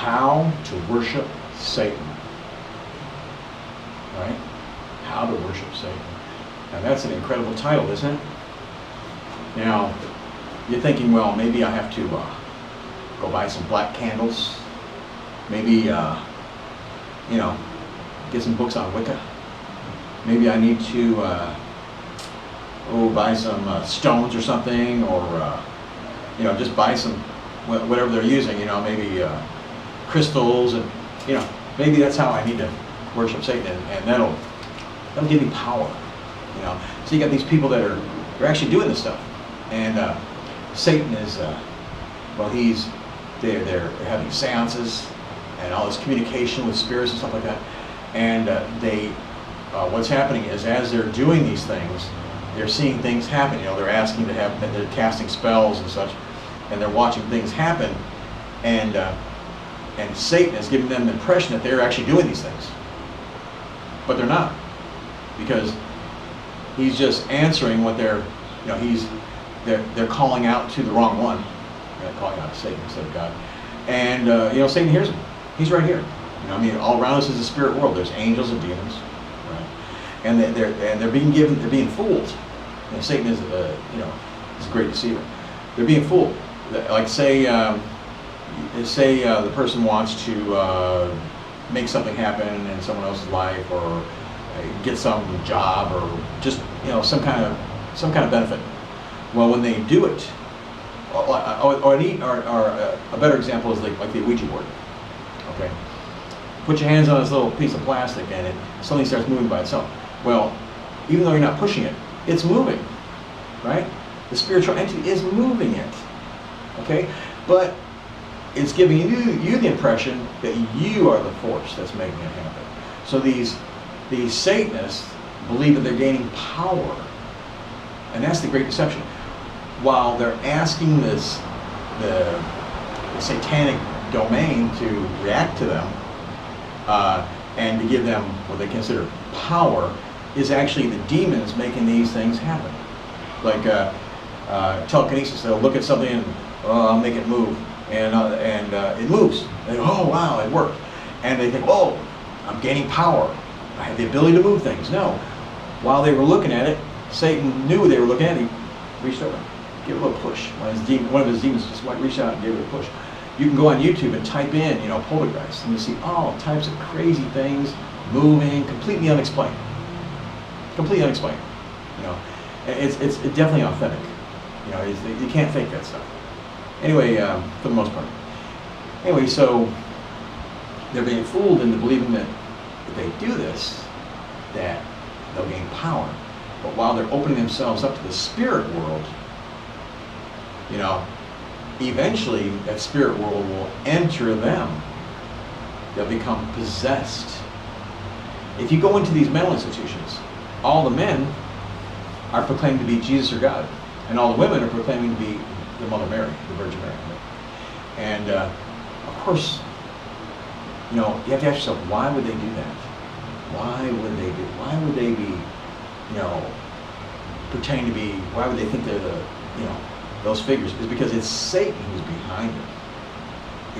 How to Worship Satan. Right? How to Worship Satan. Now that's an incredible title, isn't it? Now, you're thinking, well, maybe I have to go buy some black candles. Maybe, you know, get some books on Wicca. Maybe I need to buy some stones or something, or you know, just buy some whatever they're using. You know, maybe crystals, and you know, maybe that's how I need to worship Satan, and that'll give me power. You know, so you got these people that they're actually doing this stuff, and Satan is well, they're having seances and all this communication with spirits and stuff like that, and what's happening is, as they're doing these things, they're seeing things happen. You know, they're asking to have, they're casting spells and such, and they're watching things happen, and Satan is giving them the impression that they're actually doing these things, but they're not, because he's just answering what they're, you know, they're calling out to the wrong one. They're calling out to Satan instead of God, and you know, Satan hears them. He's right here. You know, I mean, all around us is a spirit world. There's angels and demons, right? And they're being fooled. And Satan is, you know, is a great deceiver. They're being fooled. Like say the person wants to make something happen in someone else's life, or get some job, or just, you know, some kind of benefit. Well, when they do it, or a better example is like the Ouija board. Okay, put your hands on this little piece of plastic, and it suddenly starts moving by itself. Well, even though you're not pushing it, it's moving, right? The spiritual entity is moving it. Okay, but it's giving you the impression that you are the force that's making it happen. So these Satanists believe that they're gaining power, and that's the great deception. While they're asking the satanic domain to react to them, and to give them what they consider power, is actually the demons making these things happen. Like telekinesis, they'll look at something and, oh, I'll make it move, and it moves. And oh wow, it worked. And they think, oh, I'm gaining power. I have the ability to move things. No. While they were looking at it, Satan knew they were looking at it. He reached over, gave it a little push. One of his demons just reached out and gave it a push. You can go on YouTube and type in, you know, poltergeist, and you see all types of crazy things moving, completely unexplained. Completely unexplained. You know, it's definitely authentic. You know, you can't fake that stuff. Anyway, for the most part. Anyway, so they're being fooled into believing that if they do this, that they'll gain power. But while they're opening themselves up to the spirit world, you know, eventually that spirit world will enter them. They'll become possessed. If you go into these mental institutions, all the men are proclaiming to be Jesus or God, and all the women are proclaiming to be the Mother Mary, the Virgin Mary. And of course, you know, you have to ask yourself, why would they do that? Why would they be, you know, pretending to be, why would they think they're the, you know, those figures? Is because it's Satan who's behind it.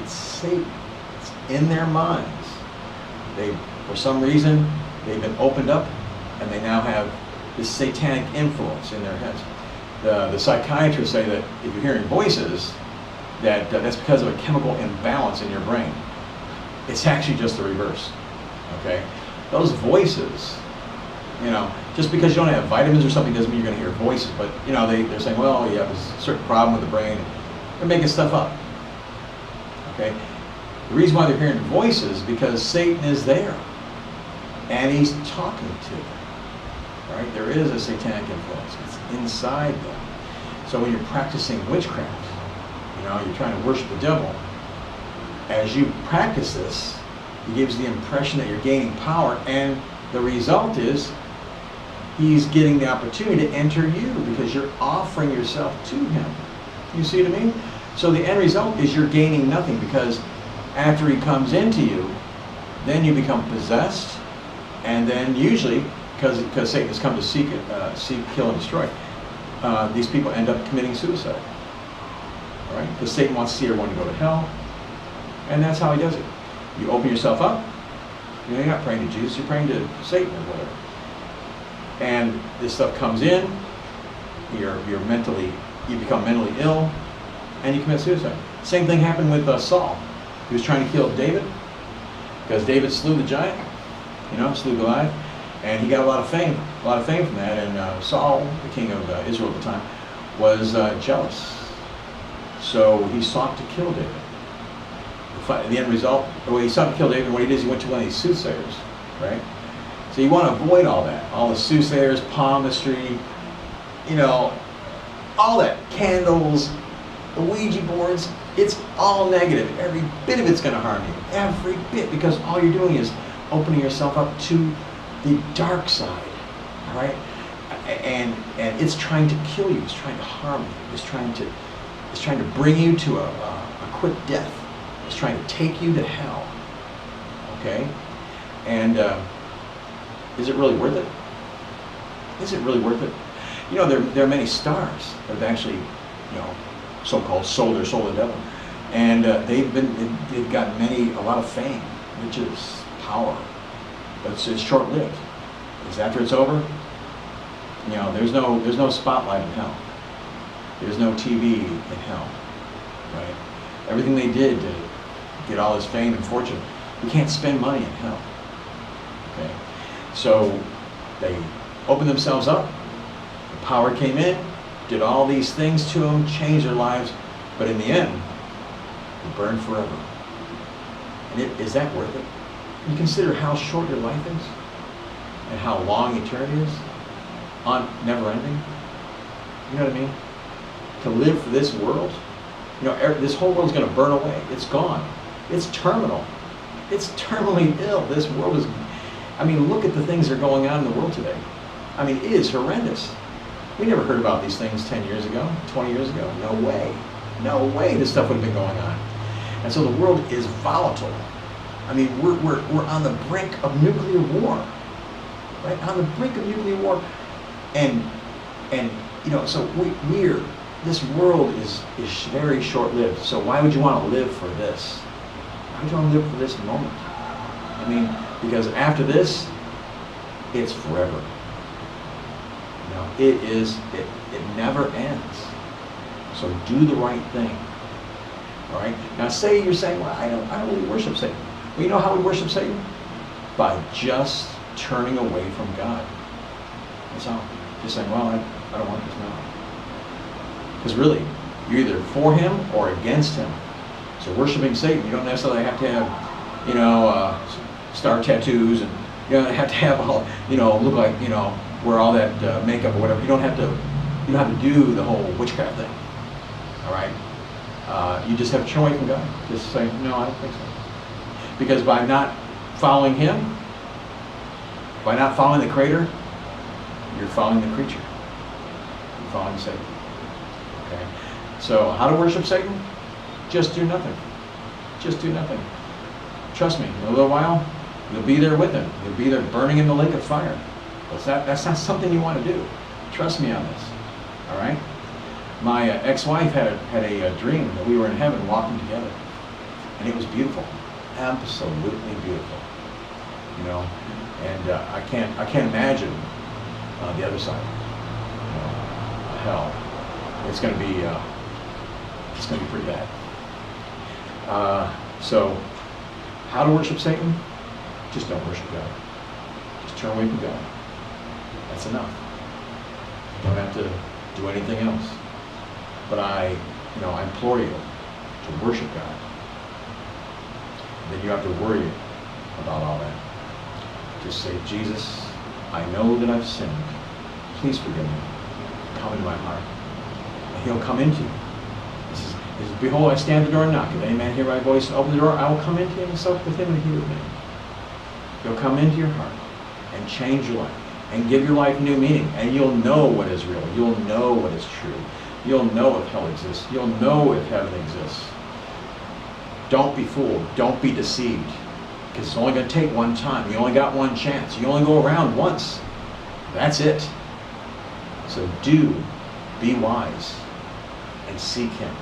It's Satan. It's in their minds. They, for some reason, they've been opened up, and they now have this satanic influence in their heads. The psychiatrists say that if you're hearing voices, that's because of a chemical imbalance in your brain. It's actually just the reverse. Okay, those voices, you know, just because you don't have vitamins or something doesn't mean you're going to hear voices. But you know, they're saying, well, you have a certain problem with the brain. They're making stuff up. Okay, the reason why they're hearing voices is because Satan is there, and he's talking to them. Right? There is a satanic influence. It's inside them. So when you're practicing witchcraft, you know, you're trying to worship the devil. As you practice this, it gives the impression that you're gaining power, and the result is he's getting the opportunity to enter you because you're offering yourself to him. You see what I mean? So the end result is you're gaining nothing, because after he comes into you, then you become possessed, and then usually, because Satan has come to seek, kill, and destroy, these people end up committing suicide. Right? Because Satan wants to see everyone to go to hell. And that's how he does it. You open yourself up. You're not praying to Jesus, you're praying to Satan or whatever. And this stuff comes in, you become mentally ill, and you commit suicide. Same thing happened with Saul. He was trying to kill David, because David slew the giant, slew Goliath, and he got a lot of fame from that. And Saul, the king of Israel at the time, was jealous. So he sought to kill David. The end result, he sought to kill David, and what he did is he went to one of these soothsayers, right? So you want to avoid all that. All the soothsayers, palmistry, all that. Candles, the Ouija boards, it's all negative. Every bit of it's going to harm you. Every bit, because all you're doing is opening yourself up to the dark side, all right? And it's trying to kill you. It's trying to harm you. It's trying to bring you to a quick death. It's trying to take you to hell, okay? And is it really worth it? Is it really worth it? There are many stars that have actually, so-called sold their soul to the devil, and they've got a lot of fame, riches, power, but it's short-lived. Because after it's over, there's no spotlight in hell. There's no TV in hell, right? Everything they did to get all this fame and fortune, you can't spend money in hell. Okay, so they opened themselves up. The power came in, did all these things to them, changed their lives, but in the end, they burned forever. And is that worth it? You consider how short your life is, and how long eternity is, never ending. You know what I mean? To live for this world, this whole world's going to burn away. It's gone. It's terminal. It's terminally ill. This world is, look at the things that are going on in the world today. It is horrendous. We never heard about these things 10 years ago, 20 years ago. No way. No way this stuff would have been going on. And so the world is volatile. We're on the brink of nuclear war. Right? On the brink of nuclear war. And so this world is very short-lived. So why would you want to live for this? Why would you want to live for this moment? Because after this, it's forever. It never ends. So do the right thing. All right? Now say you're saying, well, I don't really worship Satan. Well, you know how we worship Satan? By just turning away from God. That's all. Just saying, well, I don't want this now. Because really, you're either for him or against him. So worshiping Satan, you don't necessarily have to have, star tattoos, and you don't have to have all, look like, wear all that makeup or whatever. You don't have to do the whole witchcraft thing. All right? You just have to turn away from God. Just say, no, I don't think so. Because by not following him, by not following the Creator, you're following the creature. You're following Satan. Okay? So how to worship Satan? Just do nothing. Just do nothing. Trust me, in a little while, you'll be there with him. You'll be there burning in the lake of fire. That's not something you want to do. Trust me on this. All right? My ex-wife had a dream that we were in heaven walking together. And it was beautiful. Absolutely beautiful. And I can't imagine the other side. Hell. It's going to be pretty bad. So, how to worship Satan? Just don't worship God. Just turn away from God. That's enough. You don't have to do anything else. But I implore you to worship God. Then you have to worry about all that. Just say, Jesus, I know that I've sinned. Please forgive me. Come into my heart. And he'll come into you. This is, behold, I stand at the door and knock. If any man hear my voice and open the door, I will come into him and sup with him and he with me. He'll come into your heart and change your life and give your life new meaning. And you'll know what is real. You'll know what is true. You'll know if hell exists. You'll know if heaven exists. Don't be fooled. Don't be deceived. Because it's only going to take one time. You only got one chance. You only go around once. That's it. So be wise and seek him.